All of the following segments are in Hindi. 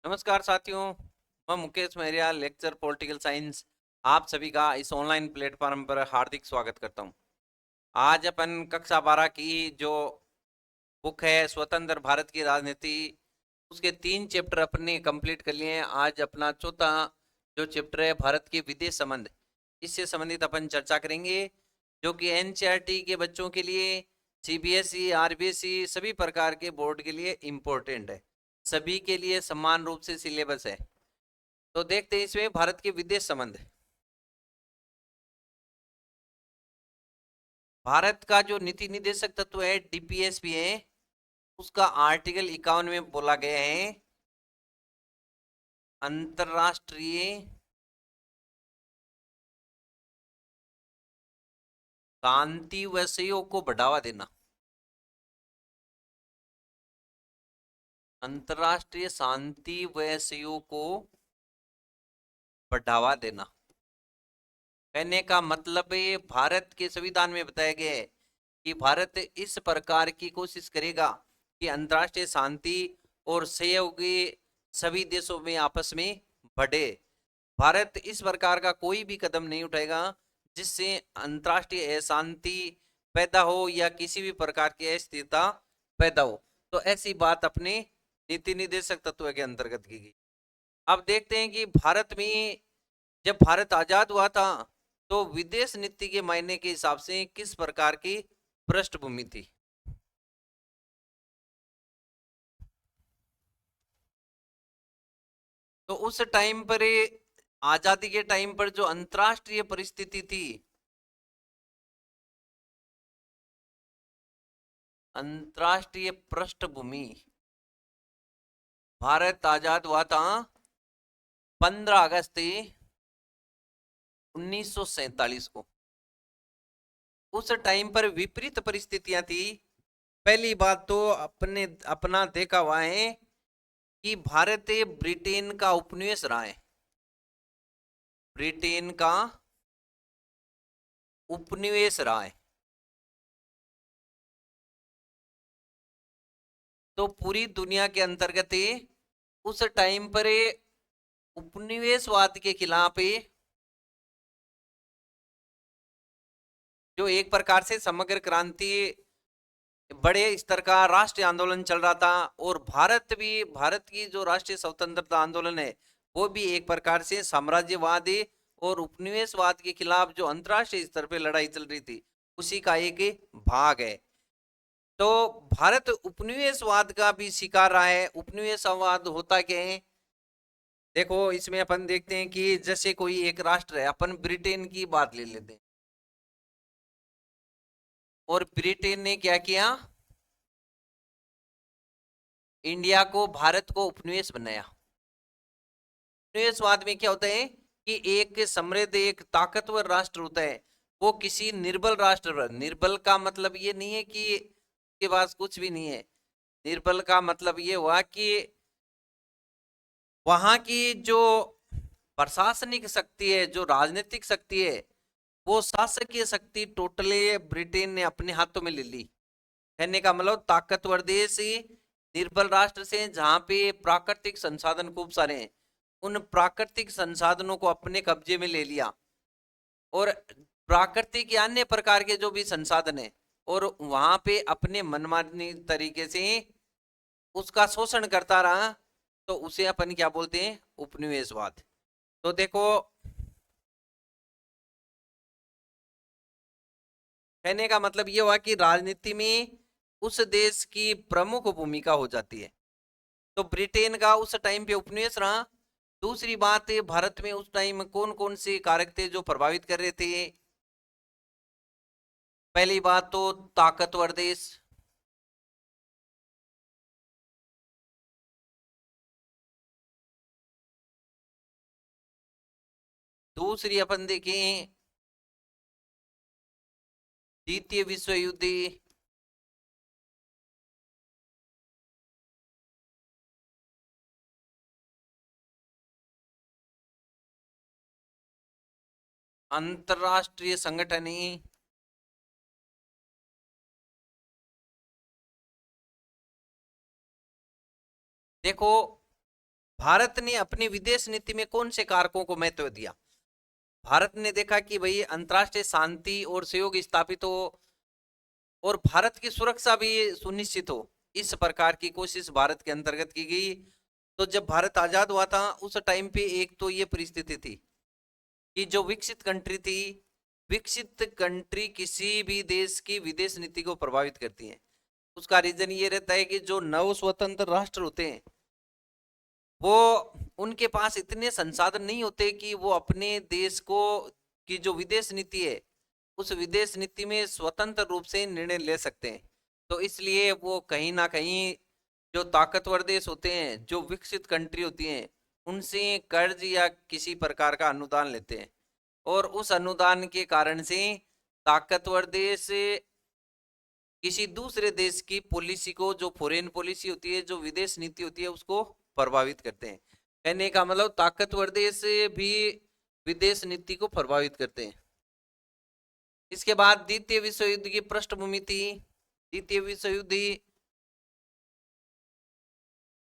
नमस्कार साथियों। मैं Mukesh Mahariya, lecture political science, आप सभी का इस ऑनलाइन प्लेटफॉर्म पर हार्दिक स्वागत करता हूं। आज अपन कक्षा 12 की जो बुक है स्वतंत्र भारत की राजनीति, उसके 3 चैप्टर अपने कंप्लीट कर लिए हैं। आज अपना चौथा जो चैप्टर है भारत के विदेश संबंध, इससे संबंधित अपन चर्चा करेंगे, जो कि एनसीईआरटी के बच्चों के लिए, सीबीएसई, आरबीएसई सभी प्रकार के बोर्ड के लिए इम्पोर्टेंट है, सभी के लिए समान रूप से सिलेबस है। तो देखते हैं इसमें भारत के विदेश संबंध। भारत का जो नीति निदेशक तत्व है डीपीएसपी है, उसका आर्टिकल 51 में बोला गया है अंतरराष्ट्रीय शांति व सहयोग को बढ़ावा देना। अंतरराष्ट्रीय शांति व सहयोग को बढ़ावा देना कहने का मतलब है भारत के संविधान में बताया गया है कि भारत इस प्रकार की कोशिश करेगा कि अंतरराष्ट्रीय शांति और सहयोग सभी देशों में आपस में बढ़े। भारत इस प्रकार का कोई भी कदम नहीं उठाएगा जिससे अंतरराष्ट्रीय अशांति पैदा हो या किसी भी प्रकार की अस्थिरता पैदा हो। तो ऐसी बात अपने नीति निदेशक तत्व के अंतर्गत की गई। अब देखते हैं कि भारत में जब भारत आजाद हुआ था तो विदेश नीति के मायने के हिसाब से किस प्रकार की पृष्ठभूमि थी। तो उस टाइम पर, आजादी के टाइम पर जो अंतरराष्ट्रीय परिस्थिति थी, अंतरराष्ट्रीय पृष्ठभूमि, भारत आजाद हुआ था 15 अगस्त 1947 को। उस टाइम पर विपरीत परिस्थितियां थी। पहली बात तो अपने अपना देखा हुआ है कि भारत ब्रिटेन का उपनिवेश रहा है। ब्रिटेन का उपनिवेश रहा है। तो पूरी दुनिया के अंतर्गत उस टाइम पर उपनिवेशवाद के खिलाफ जो एक प्रकार से समग्र क्रांति, बड़े स्तर का राष्ट्रीय आंदोलन चल रहा था। और भारत की जो राष्ट्रीय स्वतंत्रता आंदोलन है वो भी एक प्रकार से साम्राज्यवाद और उपनिवेशवाद के खिलाफ जो अंतरराष्ट्रीय स्तर पे लड़ाई चल रही थी उसी का एक भाग है। तो भारत उपनिवेशवाद का भी शिकार रहा है। उपनिवेशवाद होता क्या है, देखो इसमें अपन देखते हैं कि जैसे कोई एक राष्ट्र है, अपन ब्रिटेन की बात ले लेते हैं, और ब्रिटेन ने क्या किया, इंडिया को, भारत को उपनिवेश बनाया। उपनिवेशवाद में क्या होता है कि एक समृद्ध, एक ताकतवर राष्ट्र होता है, वो किसी निर्बल राष्ट्र पर, निर्बल का मतलब ये नहीं है कि के पास कुछ भी नहीं है, निर्बल का मतलब ये हुआ कि वहां की जो प्रशासनिक शक्ति है, जो राजनीतिक शक्ति है, वो शासकीय शक्ति टोटली ब्रिटेन ने अपने हाथों में ले ली। कहने का मतलब ताकतवर देश निर्बल राष्ट्र से, जहां पे प्राकृतिक संसाधन खूब सारे हैं, उन प्राकृतिक संसाधनों को अपने कब्जे में ले लिया, और प्राकृतिक या अन्य प्रकार के जो भी संसाधन है, और वहां पे अपने मनमानी तरीके से उसका शोषण करता रहा। तो उसे अपन क्या बोलते हैं, उपनिवेशवाद। तो देखो, कहने का मतलब ये हुआ कि राजनीति में उस देश की प्रमुख भूमिका हो जाती है। तो ब्रिटेन का उस टाइम पे उपनिवेश रहा। दूसरी बात, भारत में उस टाइम कौन कौन से कारक थे जो प्रभावित कर रहे थे। पहली बात तो ताकतवर देश, दूसरी अपन देखें द्वितीय विश्व युद्ध, अंतरराष्ट्रीय संगठन ही, देखो भारत ने अपनी विदेश नीति में कौन से कारकों को महत्व दिया? भारत ने देखा कि भाई अंतर्राष्ट्रीय शांति और सहयोग स्थापित हो और भारत की सुरक्षा भी सुनिश्चित हो, इस प्रकार की कोशिश भारत के अंतर्गत की गई। तो जब भारत आजाद हुआ था उस टाइम पे एक तो ये परिस्थिति थी कि जो विकसित कंट्री थी, विकसित कंट्री किसी भी देश की विदेश नीति को प्रभावित करती है। उसका रीजन ये रहता है कि जो नव स्वतंत्र राष्ट्र होते हैं वो, उनके पास इतने संसाधन नहीं होते कि वो अपने देश को की जो विदेश नीति है उस विदेश नीति में स्वतंत्र रूप से निर्णय ले सकते हैं। तो इसलिए वो कहीं ना कहीं जो ताकतवर देश होते हैं, जो विकसित कंट्री होती हैं, उनसे कर्ज या किसी प्रकार का अनुदान लेते हैं और उस अनुदान के कारण से ताकतवर देश किसी दूसरे देश की पॉलिसी को, जो फॉरेन पॉलिसी होती है, जो विदेश नीति होती है, उसको प्रभावित करते हैं। कहने का मतलब ताकतवर देश भी विदेश नीति को प्रभावित करते हैं। इसके बाद द्वितीय विश्व युद्ध की पृष्ठभूमि थी। द्वितीय विश्व युद्ध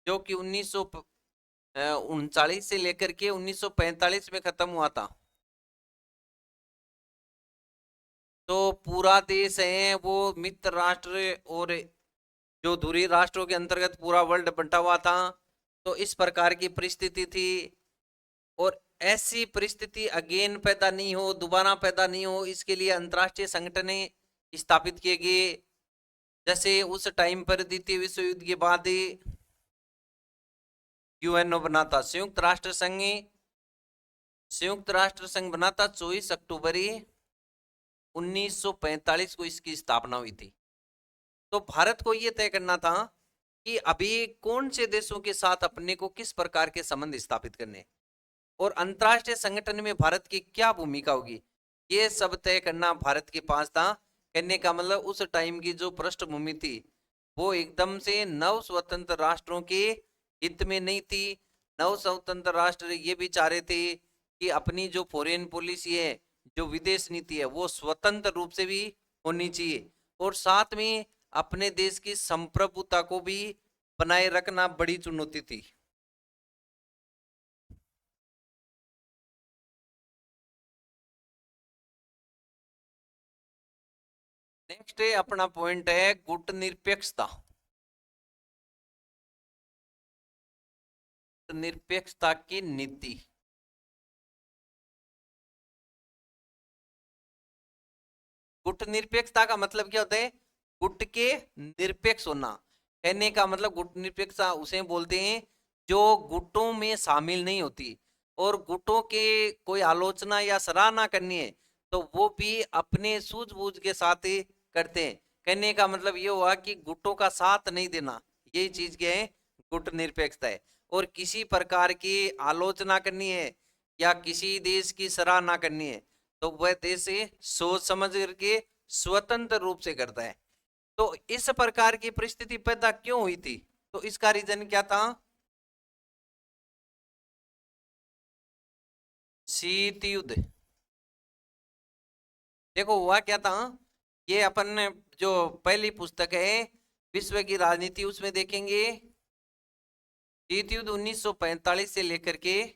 जो कि 1939 से लेकर के 1945 में खत्म हुआ था। तो पूरा देश है वो मित्र राष्ट्र और जो दूरी राष्ट्रों के अंतर्गत पूरा वर्ल्ड बंटा हुआ था। तो इस प्रकार की परिस्थिति थी और ऐसी परिस्थिति अगेन पैदा नहीं हो, दोबारा पैदा नहीं हो, इसके लिए अंतर्राष्ट्रीय संगठन स्थापित किए गए। जैसे उस टाइम पर द्वितीय विश्व युद्ध के बाद यूएनओ बना था, संयुक्त राष्ट्र संघ। संयुक्त राष्ट्र संघ बना था 24 अक्टूबर 1945 को इसकी स्थापना हुई थी। तो भारत को यह तय करना था कि अभी कौन से देशों के साथ अपने को किस प्रकार के संबंध स्थापित करने और अंतर्राष्ट्रीय संगठन में भारत की क्या भूमिका होगी, ये सब तय करना भारत के पास था। कहने का मतलब उस टाइम की जो पृष्ठभूमि थी वो एकदम से नव स्वतंत्र राष्ट्रों के हित में नहीं थी। नव स्वतंत्र राष्ट्र ये भी चाह रहे थे कि अपनी जो फॉरेन पॉलिसी है, जो विदेश नीति है, वो स्वतंत्र रूप से भी होनी चाहिए और साथ में अपने देश की संप्रभुता को भी बनाए रखना बड़ी चुनौती थी। नेक्स्ट अपना पॉइंट है गुटनिरपेक्षता। निरपेक्षता की नीति। गुटनिरपेक्षता का मतलब क्या होता है? गुट के निरपेक्ष होना। कहने का मतलब गुट निरपेक्षता उसे बोलते हैं जो गुटों में शामिल नहीं होती और गुटों के कोई आलोचना या सराहना करनी है तो वो भी अपने सूझबूझ के साथ ही करते हैं। कहने का मतलब ये हुआ कि गुटों का साथ नहीं देना, यही चीज क्या है? गुट निरपेक्षता है। और किसी प्रकार की आलोचना करनी है या किसी देश की सराहना करनी है तो वह देश से सोच समझ करके स्वतंत्र रूप से करता है। तो इस प्रकार की परिस्थिति पैदा क्यों हुई थी? तो इसका रीजन क्या था? शीत युद्ध। देखो हुआ क्या था, ये अपन जो पहली पुस्तक है विश्व की राजनीति उसमें देखेंगे। शीत युद्ध 1945 से लेकर के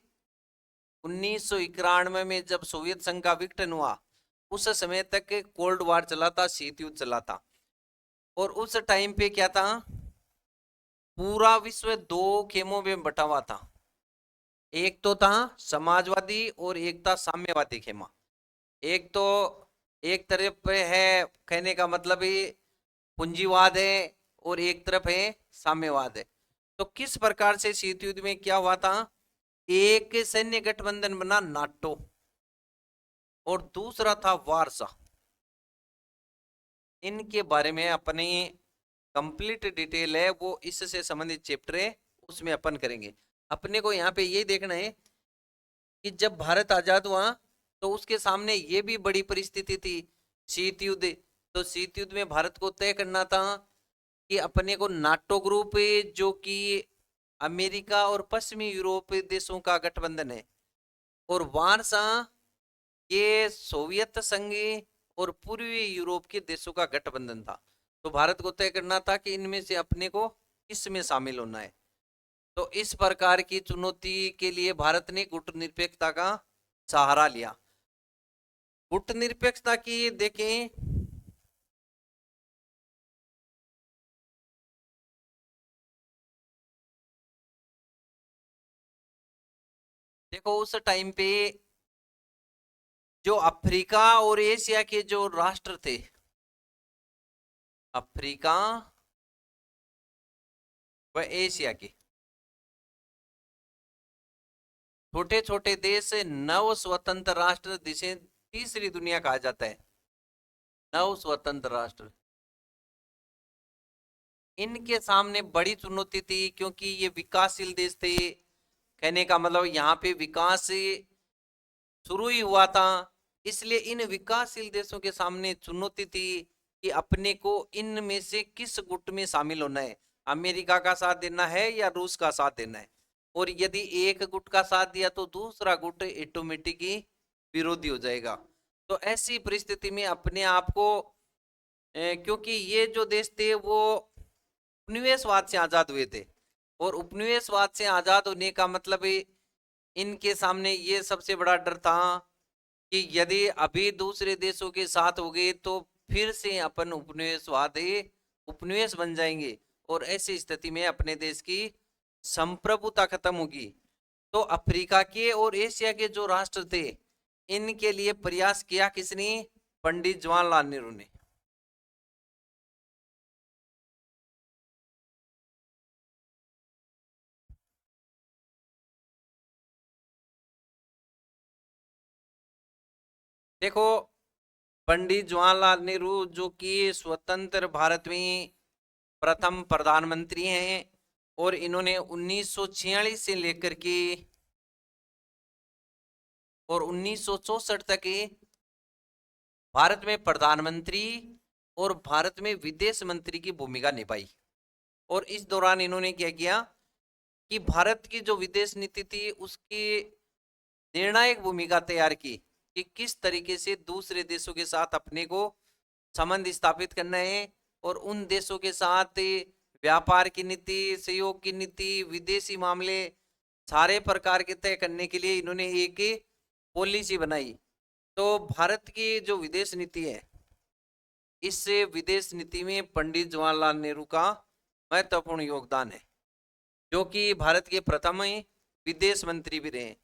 1991 में जब सोवियत संघ का विघटन हुआ उस समय तक कोल्ड वार चला था, शीत युद्ध चला था। और उस टाइम पे क्या था, पूरा विश्व दो खेमों में बटा हुआ था। एक तो था समाजवादी और एक था साम्यवादी खेमा। एक तो एक तरफ पे है, कहने का मतलब ही पूंजीवाद है और एक तरफ है साम्यवाद है। तो किस प्रकार से शीत युद्ध में क्या हुआ था? एक सैन्य गठबंधन बना नाटो और दूसरा था वारसा। इनके बारे में अपनी कंप्लीट डिटेल है वो इससे संबंधित चैप्टर है, उसमें अपन करेंगे। अपने को यहाँ पे ये देखना है कि जब भारत आजाद हुआ तो उसके सामने ये भी बड़ी परिस्थिति थी, शीत युद्ध। तो शीत युद्ध में भारत को तय करना था कि अपने को नाटो ग्रुप जो कि अमेरिका और पश्चिमी यूरोप देशों का गठबंधन है और वारसा ये सोवियत संघ और पूर्वी यूरोप के देशों का गठबंधन था। तो भारत को तय करना था कि इनमें से अपने को किस में शामिल होना है। तो इस प्रकार की चुनौती के लिए भारत ने गुटनिरपेक्षता का सहारा लिया। गुटनिरपेक्षता की देखें, देखो उस टाइम पे जो अफ्रीका और एशिया के जो राष्ट्र थे, अफ्रीका व एशिया के छोटे छोटे देश नव स्वतंत्र राष्ट्र, जिसे तीसरी दुनिया कहा जाता है, नव स्वतंत्र राष्ट्र, इनके सामने बड़ी चुनौती थी, क्योंकि ये विकासशील देश थे। कहने का मतलब यहाँ पे विकास शुरू ही हुआ था। इसलिए इन विकासशील देशों के सामने चुनौती थी कि अपने को इनमें से किस गुट में शामिल होना है, अमेरिका का साथ देना है या रूस का साथ देना है। और यदि एक गुट का साथ दिया तो दूसरा गुट ऑटोमेटिक ही विरोधी हो जाएगा। तो ऐसी परिस्थिति में अपने आप को क्योंकि ये जो देश थे वो उपनिवेशवाद से आजाद हुए थे, और उपनिवेशवाद से आजाद होने का मतलब इनके सामने ये सबसे बड़ा डर था कि यदि अभी दूसरे देशों के साथ हो गए तो फिर से अपन उपनिवेशवाद उपनिवेश बन जाएंगे, और ऐसी स्थिति में अपने देश की संप्रभुता खत्म होगी। तो अफ्रीका के और एशिया के जो राष्ट्र थे, इनके लिए प्रयास किया किसने? पंडित जवाहरलाल नेहरू ने। देखो पंडित जवाहरलाल नेहरू जो कि स्वतंत्र भारत में प्रथम प्रधानमंत्री हैं, और इन्होंने 1946 से लेकर के और 1964 तक भारत में प्रधानमंत्री और भारत में विदेश मंत्री की भूमिका निभाई। और इस दौरान इन्होंने क्या किया कि भारत की जो विदेश नीति थी उसकी निर्णायक भूमिका तैयार की कि किस तरीके से दूसरे देशों के साथ अपने को संबंध स्थापित करना है, और उन देशों के साथ व्यापार की नीति, सहयोग की नीति, विदेशी मामले सारे प्रकार के तय करने के लिए इन्होंने एक पॉलिसी बनाई। तो भारत की जो विदेश नीति है, इस विदेश नीति में पंडित जवाहरलाल नेहरू का महत्वपूर्ण योगदान है, जो कि भारत के प्रथम विदेश मंत्री भी रहे।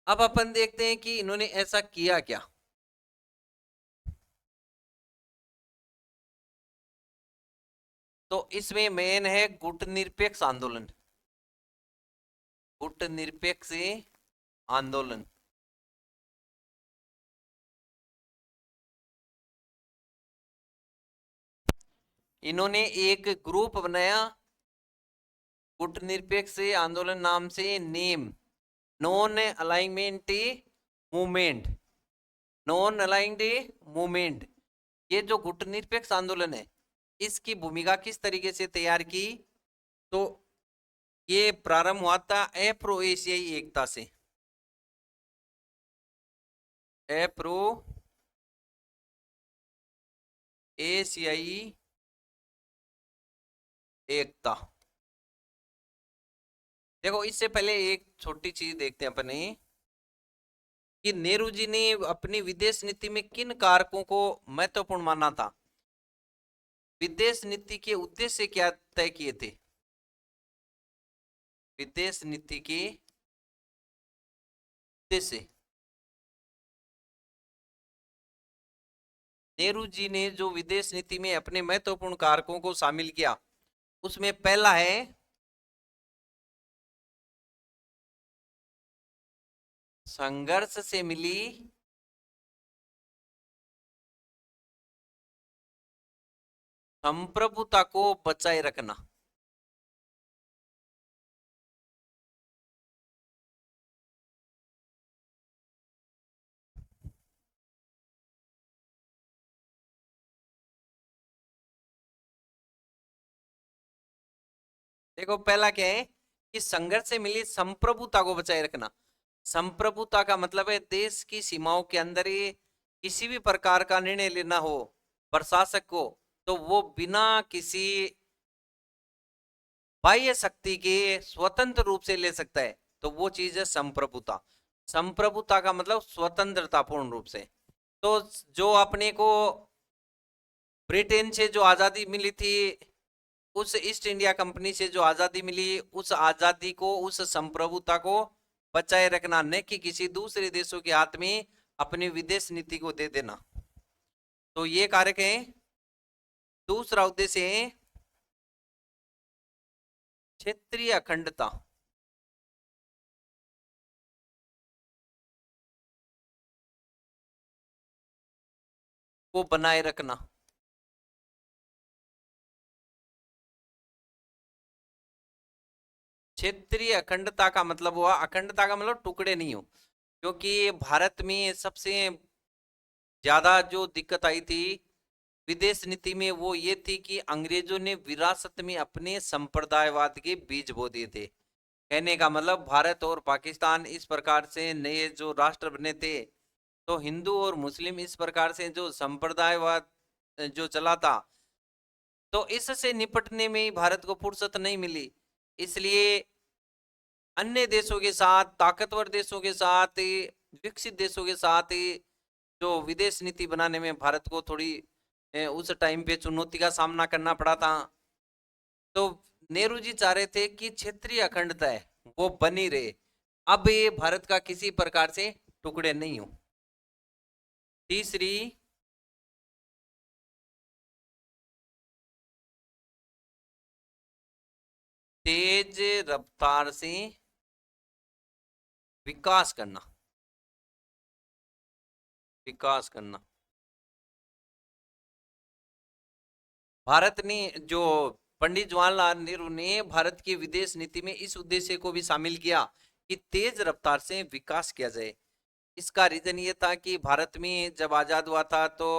अब अपन देखते हैं कि इन्होंने ऐसा किया क्या। तो इसमें मेन है गुटनिरपेक्ष आंदोलन, गुटनिरपेक्ष आंदोलन। इन्होंने एक ग्रुप बनाया गुटनिरपेक्ष आंदोलन नाम से, name non alignment movement, non aligned movement. ये जो गुटनिरपेक्ष आंदोलन है, इसकी भूमिका किस तरीके से तैयार की? तो ये प्रारंभ हुआ था अफ्रो एशियाई एकता से, अफ्रो एशियाई एकता। देखो इससे पहले एक छोटी चीज देखते हैं अपने, कि नेहरू जी ने अपनी विदेश नीति में किन कारकों को महत्वपूर्ण माना था, विदेश नीति के उद्देश्य क्या तय किए थे, विदेश नीति के उद्देश्य। नेहरू जी ने जो विदेश नीति में अपने महत्वपूर्ण कारकों को शामिल किया, उसमें पहला है संघर्ष से मिली संप्रभुता को बचाए रखना। देखो पहला क्या है कि संघर्ष से मिली संप्रभुता को बचाए रखना। संप्रभुता का मतलब है देश की सीमाओं के अंदर ये किसी भी प्रकार का निर्णय लेना हो प्रशासक को, तो वो बिना किसी बाह्य शक्ति के स्वतंत्र रूप से ले सकता है, तो वो चीज है संप्रभुता। संप्रभुता का मतलब स्वतंत्रता पूर्ण रूप से। तो जो अपने को ब्रिटेन से जो आजादी मिली थी, उस ईस्ट इंडिया कंपनी से जो आजादी मिली, उस आजादी को, उस संप्रभुता को बचाए रखना, न कि किसी दूसरे देशों के हाथ में अपनी विदेश नीति को दे देना। तो ये कारक है। दूसरा उद्देश्य है क्षेत्रीय अखंडता को बनाए रखना। क्षेत्रीय अखंडता का मतलब हुआ, अखंडता का मतलब टुकड़े नहीं हो, क्योंकि भारत में सबसे ज्यादा जो दिक्कत आई थी विदेश नीति में वो ये थी कि अंग्रेजों ने विरासत में अपने संप्रदायवाद के बीज बो दिए थे। कहने का मतलब भारत और पाकिस्तान इस प्रकार से नए जो राष्ट्र बने थे, तो हिंदू और मुस्लिम इस प्रकार से जो संप्रदायवाद जो चला था, तो इससे निपटने में ही भारत को फुर्सत नहीं मिली। इसलिए अन्य देशों के साथ, ताकतवर देशों के साथ, विकसित देशों के साथ जो विदेश नीति बनाने में भारत को थोड़ी उस टाइम पे चुनौती का सामना करना पड़ा था। तो नेहरू जी चाह रहे थे कि क्षेत्रीय अखंडता है वो बनी रहे, अब ये भारत का किसी प्रकार से टुकड़े नहीं हो। तीसरी, तेज रफ्तार से विकास करना। विकास करना, भारत ने जो पंडित जवाहरलाल नेहरू ने भारत की विदेश नीति में इस उद्देश्य को भी शामिल किया कि तेज रफ्तार से विकास किया जाए। इसका रीजन ये था कि भारत में जब आजाद हुआ था तो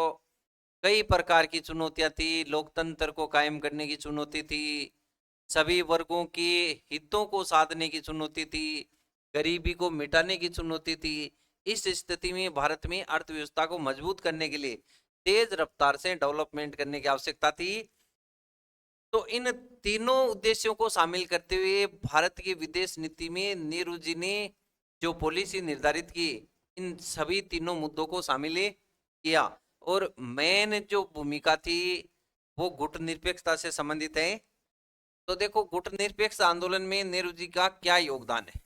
कई प्रकार की चुनौतियां थी। लोकतंत्र को कायम करने की चुनौती थी, सभी वर्गों के हितों को साधने की चुनौती थी, गरीबी को मिटाने की चुनौती थी। इस स्थिति में भारत में अर्थव्यवस्था को मजबूत करने के लिए तेज रफ्तार से डेवलपमेंट करने की आवश्यकता थी। तो इन तीनों उद्देश्यों को शामिल करते हुए भारत की विदेश नीति में नेहरू जी ने जो पॉलिसी निर्धारित की, इन सभी तीनों मुद्दों को शामिल किया। और मेन जो भूमिका थी वो गुटनिरपेक्षता से संबंधित है। तो देखो गुटनिरपेक्ष आंदोलन में नेहरू जी का क्या योगदान है।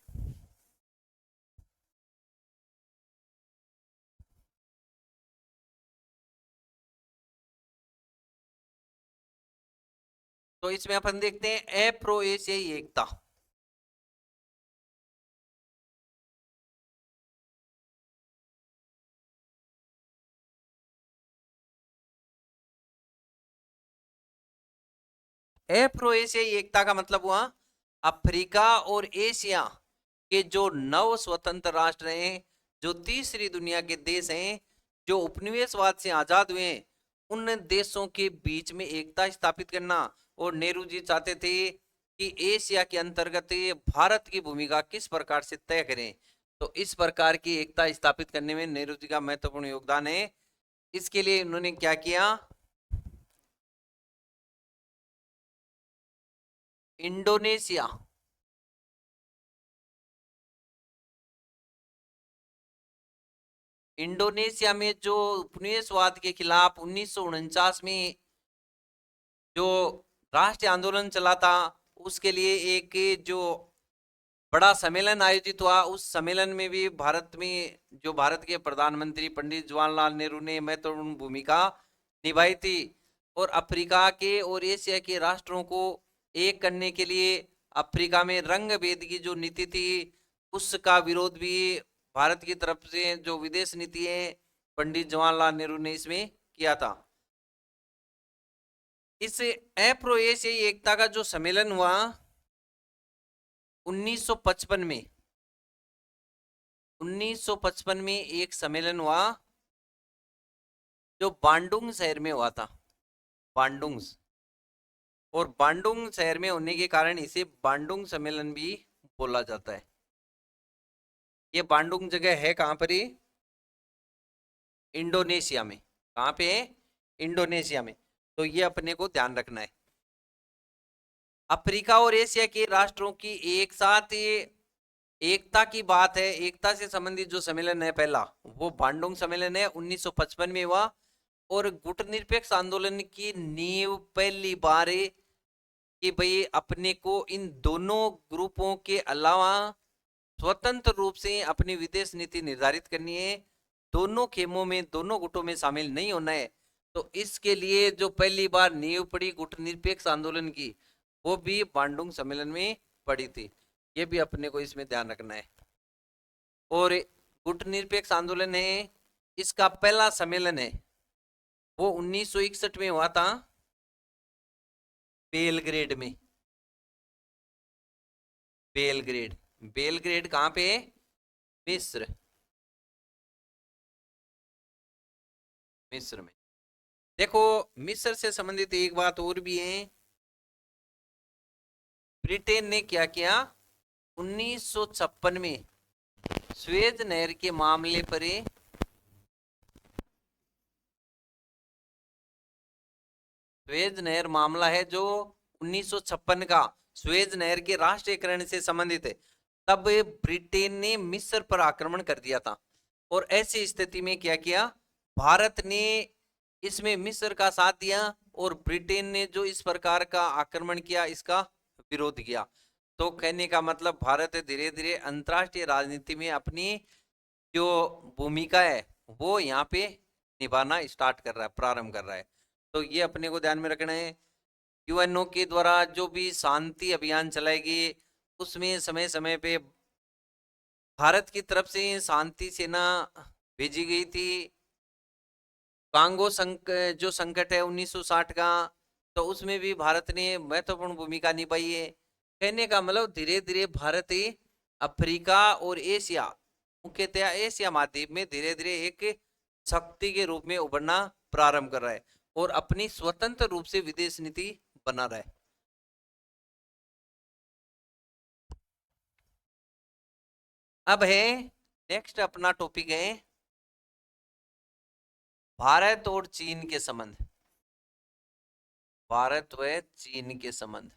तो इसमें अपन देखते हैं अप्रो एशियाई एकता। अप्रो एशियाई एकता का मतलब हुआ अफ्रीका और एशिया के जो नव स्वतंत्र राष्ट्र हैं, जो तीसरी दुनिया के देश हैं, जो उपनिवेशवाद से आजाद हुए हैं, उन देशों के बीच में एकता स्थापित करना। और नेहरू जी चाहते थे कि एशिया के अंतर्गत भारत की भूमिका किस प्रकार से तय करें। तो इस प्रकार की एकता स्थापित करने में नेहरू जी का महत्वपूर्ण योगदान है। इसके लिए उन्होंने क्या किया, इंडोनेशिया, इंडोनेशिया में जो उपनिवेशवाद के खिलाफ 1949 में जो राष्ट्रीय आंदोलन चला था, उसके लिए एक जो बड़ा सम्मेलन आयोजित हुआ, उस सम्मेलन में भी भारत में जो भारत के प्रधानमंत्री पंडित जवाहरलाल नेहरू ने महत्वपूर्ण भूमिका निभाई थी। और अफ्रीका के और एशिया के राष्ट्रों को एक करने के लिए अफ्रीका में रंग भेद की जो नीति थी उसका विरोध भी भारत की तरफ से जो विदेश नीति है पंडित जवाहरलाल नेहरू ने इसमें किया था। इस अप्रो एशियाई एकता का जो सम्मेलन हुआ 1955 में, 1955 में एक सम्मेलन हुआ जो बांडुंग शहर में हुआ था। बांडुंग, और बांडुंग शहर में होने के कारण इसे बांडुंग सम्मेलन भी बोला जाता है। ये बांडुंग जगह है कहां पर, ही इंडोनेशिया में। कहां पे है, इंडोनेशिया में। तो ये अपने को ध्यान रखना है। अफ्रीका और एशिया के राष्ट्रों की एक साथ ये एकता की बात है, एकता से संबंधित जो सम्मेलन है पहला, वो बांडुंग सम्मेलन है 1955 में हुआ। और गुटनिरपेक्ष आंदोलन की नींव पहली बार कि भाई अपने को इन दोनों ग्रुपों के अलावा स्वतंत्र रूप से अपनी विदेश नीति निर्धारित करनी है, दोनों खेमों में, दोनों गुटों में शामिल नहीं होना है। तो इसके लिए जो पहली बार नींव पड़ी गुटनिरपेक्ष आंदोलन की, वो भी बांडुंग सम्मेलन में पड़ी थी। ये भी अपने को इसमें ध्यान रखना है। और गुटनिरपेक्ष आंदोलन है, इसका पहला सम्मेलन है वो 1961 में हुआ था बेलग्रेड में। बेलग्रेड, बेलग्रेड कहां पे है? मिस्र, मिस्र में। देखो मिस्र से संबंधित एक बात और भी है, ब्रिटेन ने क्या किया 1956 में स्वेज नहर के मामले पर स्वेज नहर मामला है जो 1956 का स्वेज नहर के राष्ट्रीयकरण से संबंधित है, तब ब्रिटेन ने मिस्र पर आक्रमण कर दिया था। और ऐसी स्थिति में क्या किया, भारत ने इसमें मिस्र का साथ दिया और ब्रिटेन ने जो इस प्रकार का आक्रमण किया इसका विरोध किया। तो कहने का मतलब भारत धीरे धीरे अंतरराष्ट्रीय राजनीति में अपनी जो भूमिका है वो यहाँ पे निभाना स्टार्ट कर रहा है, प्रारंभ कर रहा है। तो ये अपने को ध्यान में रखना है। यूएनओ के द्वारा जो भी शांति अभियान चलाएगी उसमें समय समय पे भारत की तरफ से शांति सेना भेजी गई थी। कांगो जो संकट है 1960 का, तो उसमें भी भारत ने महत्वपूर्ण भूमिका निभाई है। कहने का मतलब धीरे धीरे भारत अफ्रीका और एशिया, मुख्यतः एशिया महाद्वीप में धीरे धीरे एक शक्ति के रूप में उभरना प्रारंभ कर रहा है और अपनी स्वतंत्र रूप से विदेश नीति बना रहा है। अब है नेक्स्ट अपना टॉपिक है भारत और चीन के संबंध। भारत व चीन के संबंध।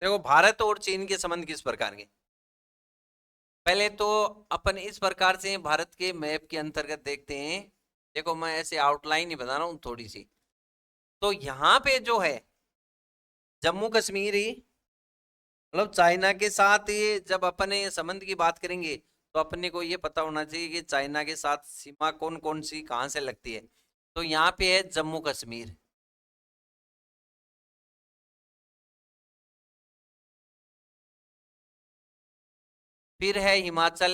देखो भारत और चीन के संबंध किस प्रकार के, पहले तो अपन इस प्रकार से भारत के मैप के अंतर्गत देखते हैं। देखो मैं ऐसे आउटलाइन ही बता रहा हूँ थोड़ी सी। तो यहाँ पे जो है जम्मू कश्मीर ही, मतलब चाइना के साथ ये जब अपन ये संबंध की बात करेंगे तो अपने को ये पता होना चाहिए कि चाइना के साथ सीमा कौन कौन सी कहाँ से लगती है। तो यहाँ पे है जम्मू कश्मीर, फिर है हिमाचल,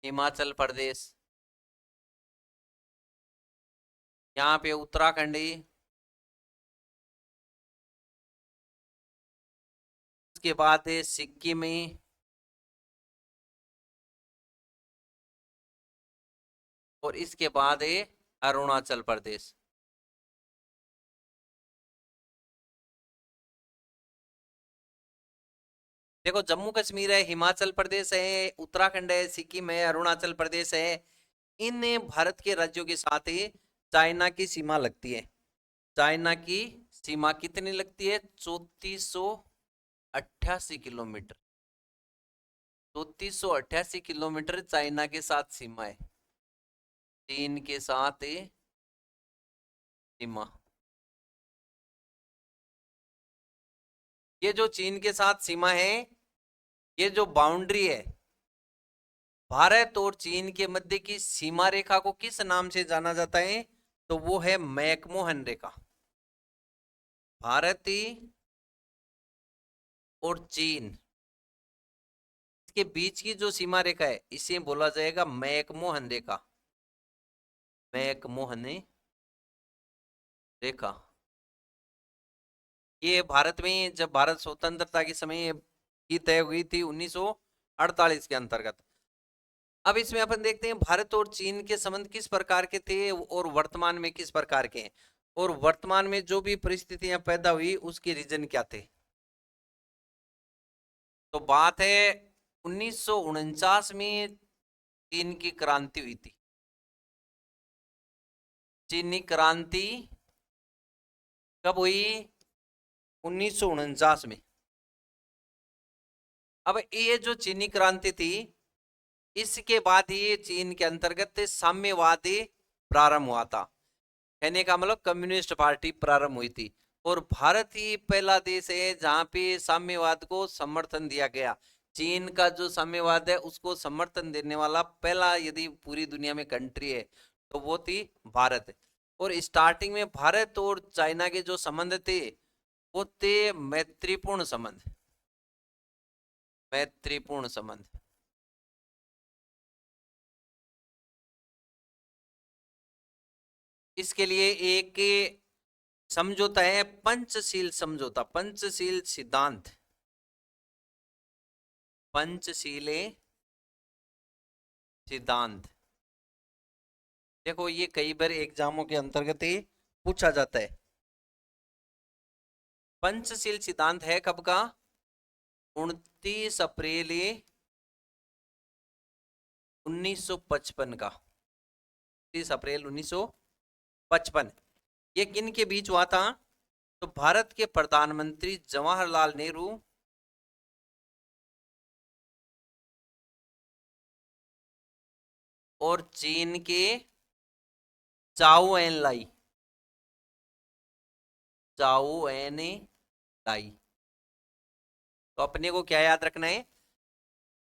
हिमाचल प्रदेश, यहाँ पे उत्तराखंड, उसके बाद है सिक्किम, और इसके बाद है अरुणाचल प्रदेश। देखो जम्मू कश्मीर है, हिमाचल प्रदेश है, उत्तराखंड है, सिक्किम है, अरुणाचल प्रदेश है। इन भारत के राज्यों के साथ ही चाइना की सीमा लगती है। चाइना की सीमा कितनी लगती है? 3488 किलोमीटर। 3488 किलोमीटर चाइना के साथ सीमा है, चीन के साथ सीमा। ये जो चीन के साथ सीमा है, ये जो बाउंड्री है भारत और चीन के मध्य की सीमा रेखा को किस नाम से जाना जाता है? तो वो है मैकमोहन रेखा। भारत और चीन के बीच की जो सीमा रेखा है इसे बोला जाएगा मैकमोहन रेखा। मैकमोहन रेखा। ये भारत में जब भारत स्वतंत्रता के समय की तय हुई थी 1948 के अंतर्गत। अब इसमें अपन देखते हैं भारत और चीन के संबंध किस प्रकार के थे और वर्तमान में किस प्रकार के हैं, और वर्तमान में जो भी परिस्थितियां पैदा हुई उसके रीजन क्या थे। तो बात है 1949 में चीन की क्रांति हुई थी। चीनी क्रांति कब हुई? 1949 में। अब ये जो चीनी क्रांति थी, इसके बाद ही चीन के अंतर्गत साम्यवादी प्रारंभ हुआ था। कहने का मतलब कम्युनिस्ट पार्टी प्रारंभ हुई थी। और भारत ही पहला देश है जहां पे साम्यवाद को समर्थन दिया गया। चीन का जो साम्यवाद है उसको समर्थन देने वाला पहला यदि पूरी दुनिया में कंट्री है तो वो थी भारत। और स्टार्टिंग में भारत और चाइना के जो संबंध थे वो थे मैत्रीपूर्ण संबंध। मैत्रीपूर्ण संबंध। इसके लिए एक समझौता है, पंचशील समझौता, पंचशील सिद्धांत। पंचशील सिद्धांत। देखो ये कई बार एग्जामों के अंतर्गत ही पूछा जाता है। पंचशील सिद्धांत है कब का? 29 अप्रैल 1955 का। 29 अप्रैल 1955। ये किन के बीच हुआ था? तो भारत के प्रधानमंत्री जवाहरलाल नेहरू और चीन के चाओ एन लाई। चाओ एन लाई। तो अपने को क्या याद रखना है?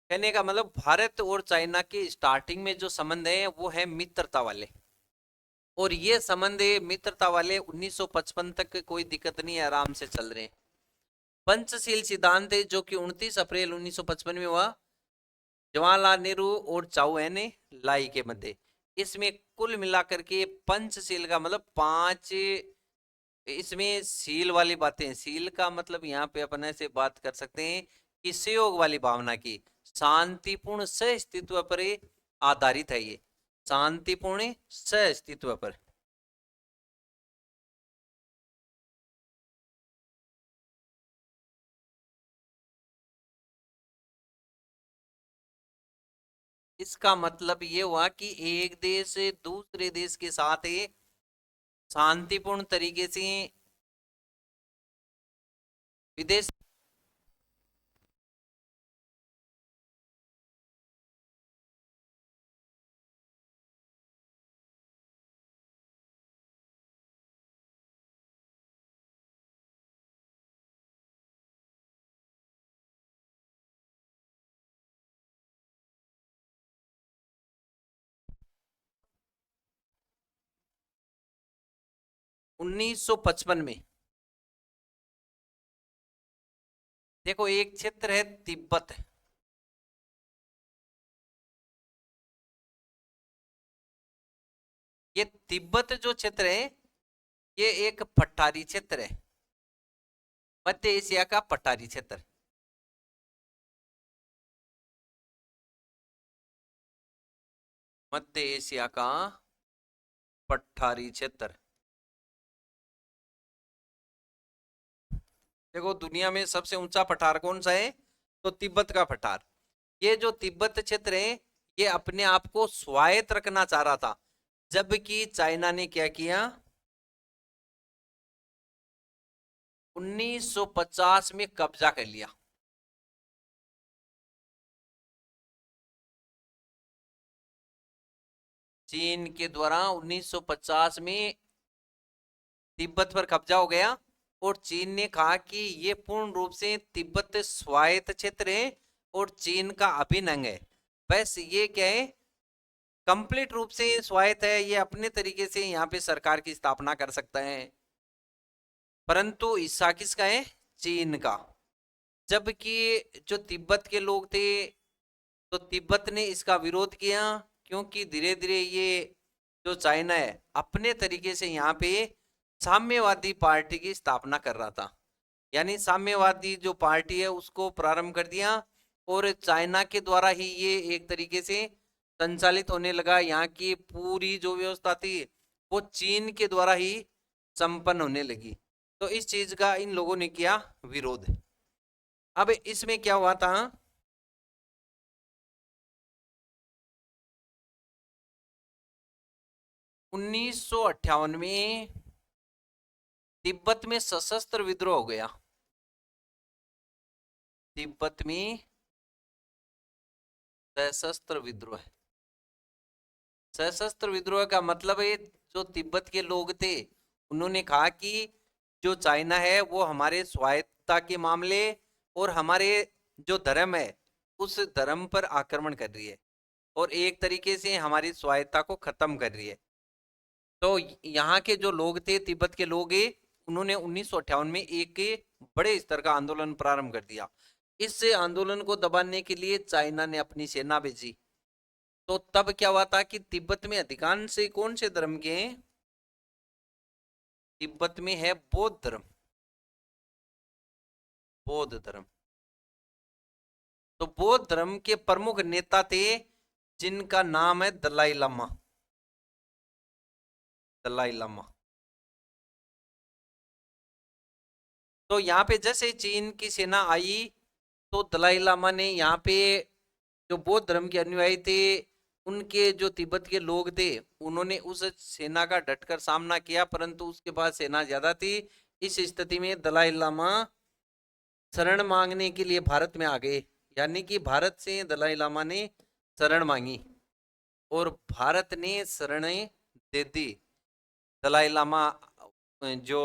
कहने का मतलब भारत और चाइना के स्टार्टिंग में जो संबंध है वो है मित्रता वाले। और ये संबंध मित्रता वाले 1955 तक कोई दिक्कत नहीं है, आराम से चल रहे हैं। पंचशील सिद्धांत है जो कि 29 अप्रैल 1955 में हुआ जवाहरलाल नेहरू और चाउ एन लाई के मध्य। इसमें कुल मिलाकर के पंचशील का मतलब पांच, इसमें सील वाली बातें, सील का मतलब यहाँ पे अपन ऐसे बात कर सकते हैं कि सहयोग वाली भावना की, शांतिपूर्ण सहअस्तित्व पर आधारित है ये। शांतिपूर्ण सहअस्तित्व पर। इसका मतलब ये हुआ कि एक देश दूसरे देश के साथ शांतिपूर्ण तरीके से विदेश। 1955 में देखो एक क्षेत्र है तिब्बत। ये तिब्बत जो क्षेत्र है ये एक पठारी क्षेत्र है, मध्य एशिया का पठारी क्षेत्र। मध्य एशिया का पठारी क्षेत्र। देखो दुनिया में सबसे ऊंचा पठार कौन सा है? तो तिब्बत का पठार। ये जो तिब्बत क्षेत्र है ये अपने आप को स्वायत्त रखना चाह रहा था, जबकि चाइना ने क्या किया? 1950 में कब्जा कर लिया। चीन के द्वारा 1950 में तिब्बत पर कब्जा हो गया। और चीन ने कहा कि ये पूर्ण रूप से तिब्बत स्वायत्त क्षेत्र है और चीन का अभिन्न अंग है। बस ये क्या है, कंप्लीट रूप से स्वायत्त है, ये अपने तरीके से यहाँ पे सरकार की स्थापना कर सकता है। परंतु हिस्सा किसका है? चीन का। जबकि जो तिब्बत के लोग थे तो तिब्बत ने इसका विरोध किया, क्योंकि धीरे धीरे ये जो चाइना है अपने तरीके से यहाँ पे साम्यवादी पार्टी की स्थापना कर रहा था। यानी साम्यवादी जो पार्टी है उसको प्रारंभ कर दिया और चाइना के द्वारा ही ये एक तरीके से संचालित होने लगा। यहाँ की पूरी जो व्यवस्था थी वो चीन के द्वारा ही संपन्न होने लगी। तो इस चीज का इन लोगों ने किया विरोध। अब इसमें क्या हुआ था, 1958 में तिब्बत में सशस्त्र विद्रोह हो गया। तिब्बत में सशस्त्र विद्रोह, सशस्त्र विद्रोह का मतलब है जो तिब्बत के लोग थे उन्होंने कहा कि जो चाइना है वो हमारे स्वायत्तता के मामले और हमारे जो धर्म है उस धर्म पर आक्रमण कर रही है और एक तरीके से हमारी स्वायत्तता को खत्म कर रही है। तो यहाँ के जो लोग थे, तिब्बत के लोग, उन्होंने 1958 में एक बड़े स्तर का आंदोलन प्रारंभ कर दिया। इस आंदोलन को दबाने के लिए चाइना ने अपनी सेना भेजी। तो तब क्या हुआ था कि तिब्बत में अधिकांश कौन से धर्म के हैं, तिब्बत में है बौद्ध धर्म, बौद्ध धर्म। तो बौद्ध धर्म के प्रमुख नेता थे जिनका नाम है दलाई लामा, दलाई लामा। तो यहाँ पे जैसे चीन की सेना आई तो दलाई लामा ने यहाँ पे जो बौद्ध धर्म के अनुयायी थे, उनके जो तिब्बत के लोग थे, उन्होंने उस सेना का डटकर सामना किया, परंतु उसके बाद सेना ज्यादा थी। इस स्थिति में दलाई लामा शरण मांगने के लिए भारत में आ गए, यानी कि भारत से दलाई लामा ने शरण मांगी और भारत ने शरण दे दी। दलाई लामा जो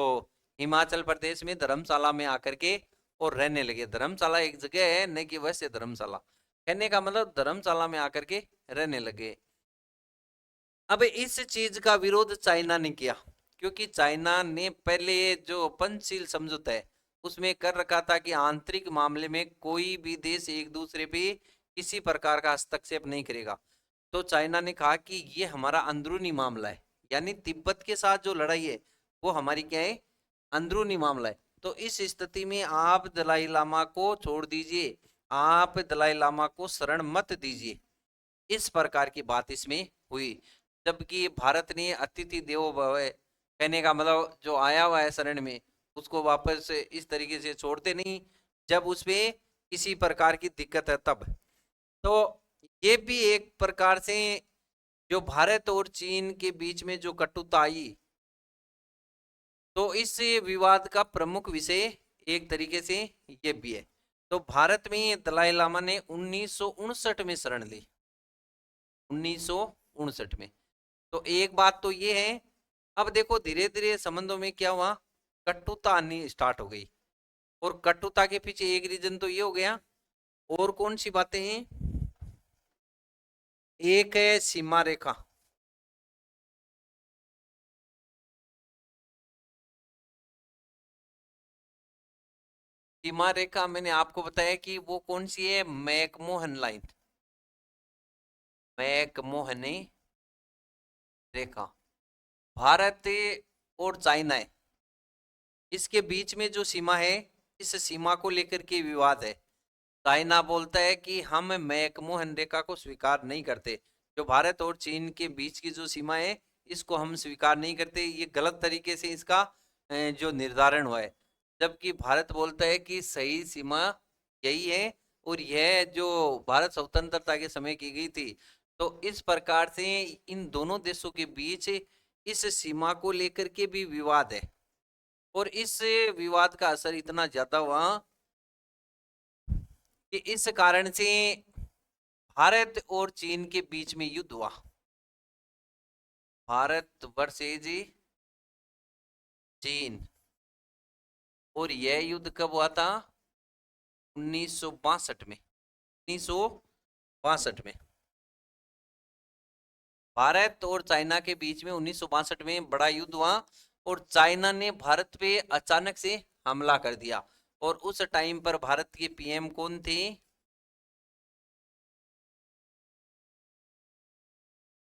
हिमाचल प्रदेश में धर्मशाला में आकर के और रहने लगे। धर्मशाला एक जगह है, न कि वैसे धर्मशाला, कहने का मतलब धर्मशाला में आकर के रहने लगे। अब इस चीज का विरोध चाइना ने किया, क्योंकि चाइना ने पहले जो पंचशील समझौता है उसमें कर रखा था कि आंतरिक मामले में कोई भी देश एक दूसरे पे किसी प्रकार का हस्तक्षेप नहीं करेगा। तो चाइना ने कहा कि ये हमारा अंदरूनी मामला है, यानी तिब्बत के साथ जो लड़ाई है वो हमारी क्या है, अंदरूनी मामला है। तो इस स्थिति में आप दलाई लामा को छोड़ दीजिए, आप दलाई लामा को शरण मत दीजिए, इस प्रकार की बात इसमें हुई। जबकि भारत ने अतिथि देवो भव, कहने का मतलब जो आया हुआ है शरण में उसको वापस इस तरीके से छोड़ते नहीं जब उसमें किसी प्रकार की दिक्कत है तब। तो ये भी एक प्रकार से जो भारत और चीन के बीच में जो कटुता आई, तो इस विवाद का प्रमुख विषय एक तरीके से ये भी है। तो भारत में दलाई लामा ने 1959 में शरण ली, 1959 में। तो एक बात तो ये है। अब देखो धीरे धीरे संबंधों में क्या हुआ, कटुता आनी स्टार्ट हो गई, और कटुता के पीछे एक रीजन तो ये हो गया। और कौन सी बातें हैं, एक है सीमा रेखा, सीमा रेखा मैंने आपको बताया कि वो कौन सी है, मैकमोहन लाइन, मैकमोहनी रेखा। भारत और चाइना है, इसके बीच में जो सीमा है, इस सीमा को लेकर के विवाद है। चाइना बोलता है कि हम मैकमोहन रेखा को स्वीकार नहीं करते, जो भारत और चीन के बीच की जो सीमा है इसको हम स्वीकार नहीं करते, ये गलत तरीके से इसका जो निर्धारण हुआ है। जबकि भारत बोलता है कि सही सीमा यही है और यह जो भारत स्वतंत्रता के समय की गई थी। तो इस प्रकार से इन दोनों देशों के बीच इस सीमा को लेकर के भी विवाद है, और इस विवाद का असर इतना ज्यादा हुआ कि इस कारण से भारत और चीन के बीच में युद्ध हुआ, भारत वर्सेज चीन। और यह युद्ध कब हुआ था, 1962 में, 1962 में भारत और चाइना के बीच में 1962 में बड़ा युद्ध हुआ, और चाइना ने भारत पे अचानक से हमला कर दिया। और उस टाइम पर भारत के पीएम कौन थे,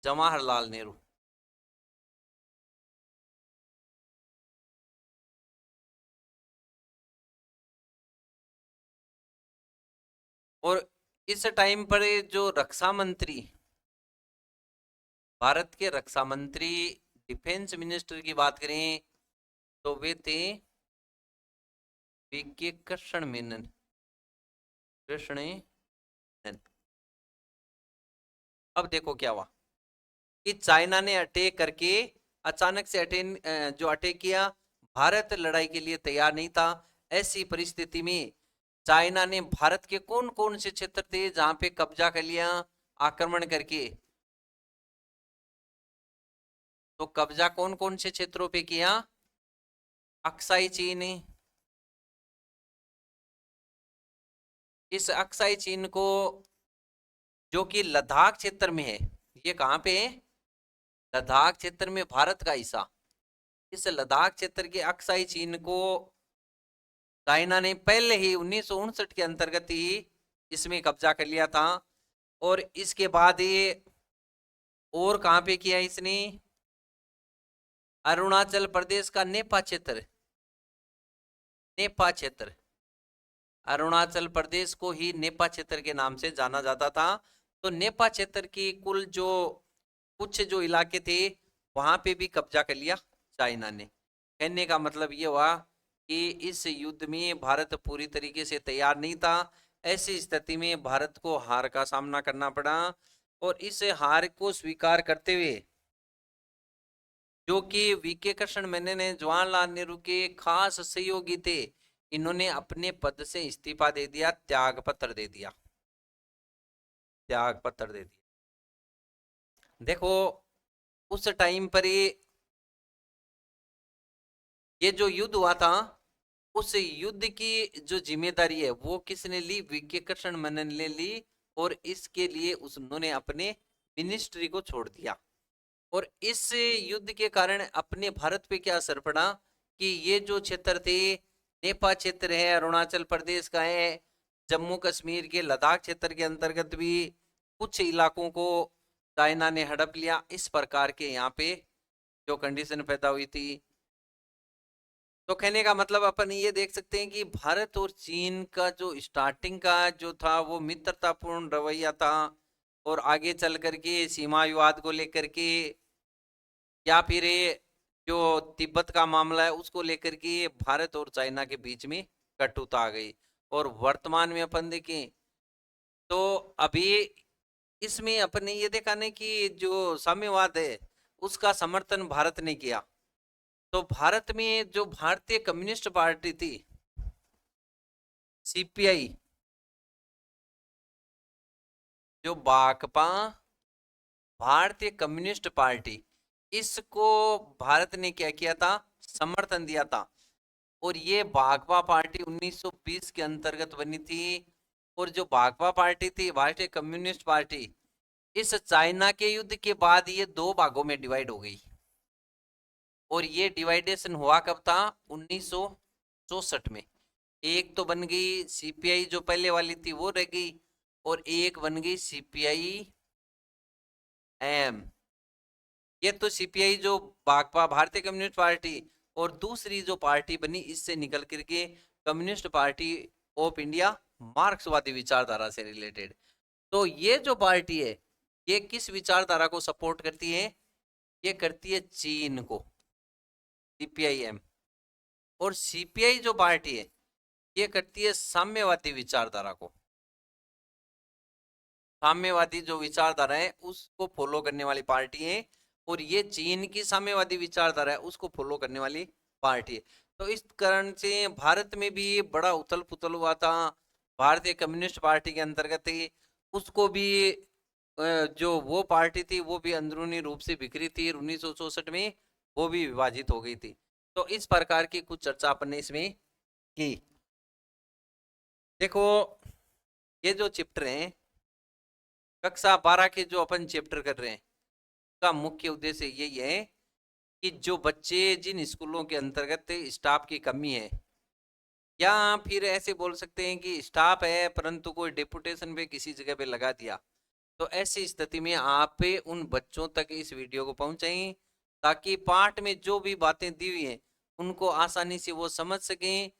जवाहरलाल नेहरू। और इस टाइम पर जो रक्षा मंत्री, भारत के रक्षा मंत्री, डिफेंस मिनिस्टर की बात करें तो वे थे वीके कृष्ण मेनन। कृष्ण। अब देखो क्या हुआ कि चाइना ने अटैक करके अचानक से जो अटैक किया, भारत लड़ाई के लिए तैयार नहीं था। ऐसी परिस्थिति में चाइना ने भारत के कौन कौन से क्षेत्र थे जहां पे कब्जा कर लिया आक्रमण करके? तो कब्जा कौन कौन से क्षेत्रों पे किया? अक्साई चीन। इस अक्साई चीन को, जो कि लद्दाख क्षेत्र में है, ये कहां पे है? लद्दाख क्षेत्र में भारत का हिस्सा। इस लद्दाख क्षेत्र के अक्साई चीन को चाइना ने पहले ही 1959 के अंतर्गत ही इसमें कब्जा कर लिया था। और इसके बाद ये और कहां पे किया इसने? अरुणाचल प्रदेश का नेपा क्षेत्र। नेपा क्षेत्र, अरुणाचल प्रदेश को ही नेपा क्षेत्र के नाम से जाना जाता था। तो नेपा क्षेत्र की कुल जो कुछ जो इलाके थे वहां पे भी कब्जा कर लिया चाइना ने। कहने का मतलब ये हुआ कि इस युद्ध में भारत पूरी तरीके से तैयार नहीं था। ऐसी स्थिति में भारत को हार का सामना करना पड़ा। और इस हार को स्वीकार करते हुए, जो कि वीके कृष्ण मेनन ने जवाहरलाल नेहरू के खास सहयोगी थे, इन्होंने अपने पद से इस्तीफा दे दिया, त्याग पत्र दे दिया, त्याग पत्र दे दिया। देखो उस टाइम पर ये जो युद्ध हुआ था, उस युद्ध की जो जिम्मेदारी है वो किसने ली? वीके कृष्ण मेनन ने ली। और इसके लिए उन्होंने अपने मिनिस्ट्री को छोड़ दिया। और इस युद्ध के कारण अपने भारत पे क्या असर पड़ा कि ये जो क्षेत्र थे, नेपा क्षेत्र है, अरुणाचल प्रदेश का है, जम्मू कश्मीर के लद्दाख क्षेत्र के अंतर्गत भी कुछ इलाकों को चाइना ने हड़प लिया। इस प्रकार के यहाँ पे जो कंडीशन पैदा हुई थी। तो कहने का मतलब अपन ये देख सकते हैं कि भारत और चीन का जो स्टार्टिंग का जो था वो मित्रतापूर्ण रवैया था। और आगे चल करके सीमा विवाद को लेकर के, या फिर ये जो तिब्बत का मामला है उसको लेकर के भारत और चाइना के बीच में कटुता आ गई। और वर्तमान में अपन देखें तो अभी इसमें अपन ने ये देखा नहीं कि जो साम्यवाद है उसका समर्थन भारत ने किया। तो भारत में जो भारतीय कम्युनिस्ट पार्टी थी, सीपीआई, जो बाकपा, भारतीय कम्युनिस्ट पार्टी, इसको भारत ने क्या किया था? समर्थन दिया था। और ये भाकपा पार्टी 1920 के अंतर्गत बनी थी। और जो भाकपा पार्टी थी, भारतीय कम्युनिस्ट पार्टी, इस चाइना के युद्ध के बाद ये दो भागों में डिवाइड हो गई। और ये डिवाइडेशन हुआ कब था? 1964 में। एक तो बन गई सीपीआई, जो पहले वाली थी वो रह गई, और एक बन गई सीपीआई एम। ये तो सीपीआई जो भाकपा, भारतीय कम्युनिस्ट पार्टी, और दूसरी जो पार्टी बनी इससे निकल करके कम्युनिस्ट पार्टी ऑफ इंडिया, मार्क्सवादी विचारधारा से रिलेटेड। तो ये जो पार्टी है ये किस विचारधारा को सपोर्ट करती है? ये करती है चीन को, सीपीआईएम। और सीपीआई जो पार्टी है ये करती है साम्यवादी विचारधारा को। साम्यवादी जो विचारधारा है उसको फॉलो करने वाली पार्टी है। और ये चीन की साम्यवादी विचारधारा है उसको फॉलो करने वाली पार्टी है। तो इस कारण से भारत में भी बड़ा उथल पुथल हुआ था। भारतीय कम्युनिस्ट पार्टी के अंतर्गत ही उसको भी जो वो पार्टी थी वो भी अंदरूनी रूप से बिखरी थी। 1964 में वो भी विभाजित हो गई थी। तो इस प्रकार की कुछ चर्चा अपन ने इसमें की। देखो ये जो चैप्टर है, कक्षा 12 के जो अपन चैप्टर कर रहे हैं, का मुख्य उद्देश्य यही है कि जो बच्चे जिन स्कूलों के अंतर्गत स्टाफ की कमी है, या फिर ऐसे बोल सकते हैं कि स्टाफ है परंतु कोई डेपुटेशन पे किसी जगह पे लगा दिया, तो ऐसी स्थिति में आप उन बच्चों तक इस वीडियो को पहुंचाएं ताकि पाठ में जो भी बातें दी हुई हैं उनको आसानी से वो समझ सकें।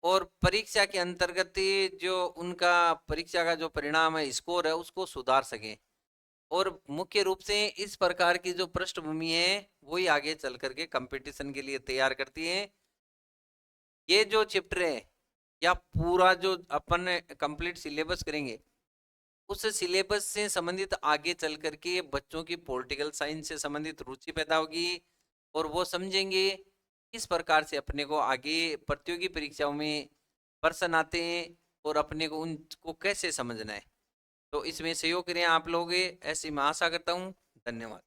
और परीक्षा के अंतर्गत जो उनका परीक्षा का जो परिणाम है, स्कोर है, उसको सुधार सकें। और मुख्य रूप से इस प्रकार की जो पृष्ठभूमि है वही आगे चल करके कंपटीशन के लिए तैयार करती है। ये जो चैप्टर है या पूरा जो अपन कंप्लीट सिलेबस करेंगे, उस सिलेबस से संबंधित आगे चल करके बच्चों की पॉलिटिकल साइंस से संबंधित रुचि पैदा होगी और वो समझेंगे किस प्रकार से अपने को आगे प्रतियोगी परीक्षाओं में प्रश्न आते हैं और अपने को उनको कैसे समझना है। तो इसमें सहयोग करें आप लोग, ऐसी मैं आशा करता हूँ। धन्यवाद।